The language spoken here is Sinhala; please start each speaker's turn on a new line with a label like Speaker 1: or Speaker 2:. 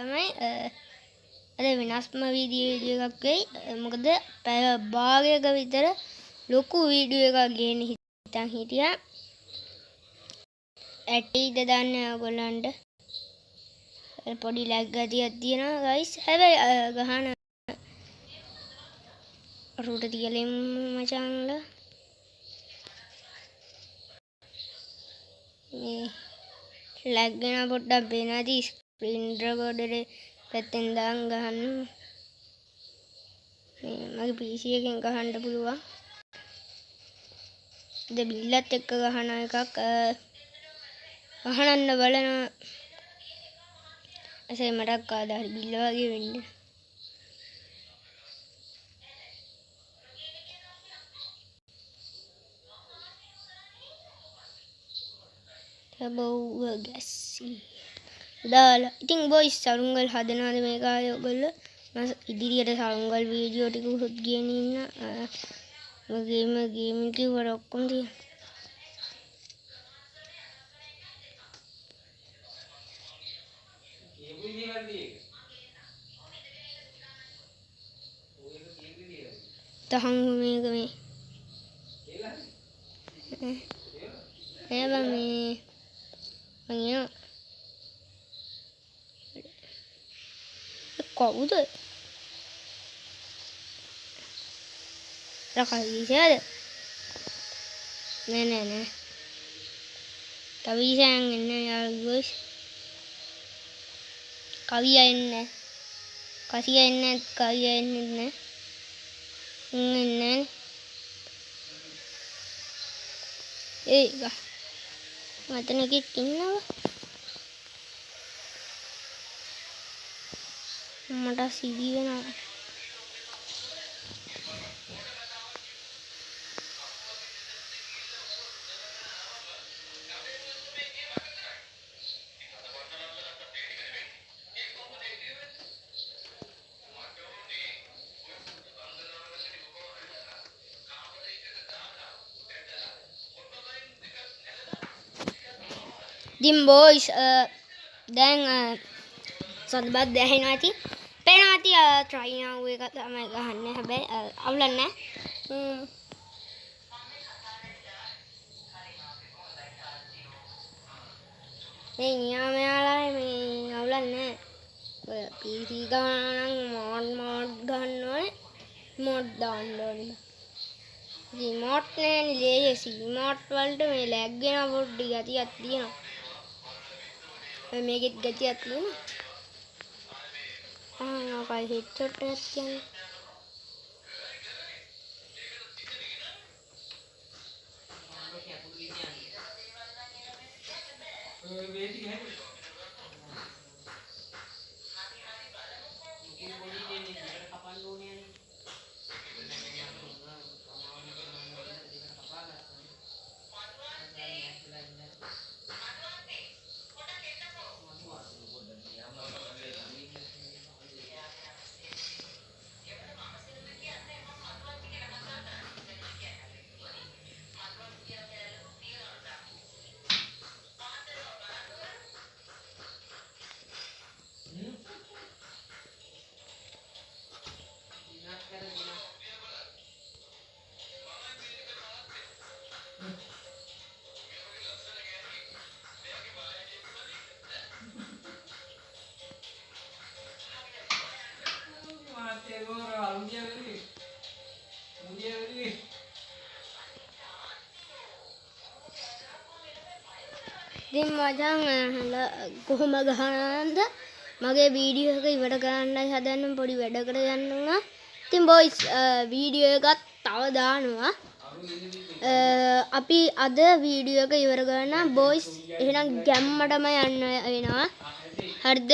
Speaker 1: තමයි අද වෙනස්ම වීඩියෝ එකක් වෙයි. මොකද පැය භාගයක විතර ලොකු වීඩියෝ එකක් ගේන්න හිතන් හිටියා. ඇටිද දන්නේ ඔයගොල්ලන්ට පොඩි ලැග් ගතියක් තියෙනවා ගයිස්. හැබැයි ගහන රුට තියලෙම් මචංලා මේ ලැග් වෙන පොඩ්ඩක් වෙනදී ස්ක්‍රීන් රෙකෝඩරේ පැත්තෙන් දාන් ගහන්න. මේ මගේ PC එකෙන් ගහන්න පුළුවන්. බිල්ලත් එක්ක ගහන එකක් අහන්න බලන ඇසේ මටක් කාදා හරි බිල්ල වගේ වෙන්නේ. බොව්ව ගැස්සි දාලා. ඉතින් බොයිස් සරුංගල් හදනවාද මේ කාලේ ඔයගොල්ලෝ? මම ඉදිරියට සරුංගල් වීඩියෝ ටික උත් ගේන ඉන්න. ගේම් කිව්වට ඔක්කොම තියෙනවා. තහං මේක මේ එයා මේ අයියා කවුද? රකවිසයද? නෑ කවිසයන් එන්නේ යාළුවෝ. කවිය එන්නේ කසිය එන්නේ කවිය එන්නේ නෑ. එන්නේ ඒ මතන කිත් ඉන්නවා. මට සිදි වෙනවා. ඉතින් බොයිස් දැන් සොඳබත් දැහෙනවා ඇති පේනවා ඇති. try now එක තමයි ගහන්නේ. හැබැයි අවුලක් නැහැ. මේ නියාමයාලා මේ අවුලක් නැහැ. ඔය PC ගන්න නම් mod ගන්න ඕනේ. mod දාන්න ඕනේ. remote නේ ලේසි. remote වලට මේ lag වෙන පොඩි ගතියක් තියෙනවා. මේකෙත් ගතියක් තියෙනවා. කයි headshot එකක් කියන්නේ. ඉතින් මචං කොහොම ගහනද මගේ වීඩියෝ එක ඉවර කරන්නයි හදන්නේ. පොඩි වැඩකට යන්න උනා. ඉතින් බොයිස් වීඩියෝ එකක් තව දානවා. අපි අද වීඩියෝ එක ඉවර කරනවා බොයිස්. එහෙනම් ගැම්මටම යන්න වෙනවා. හරිද?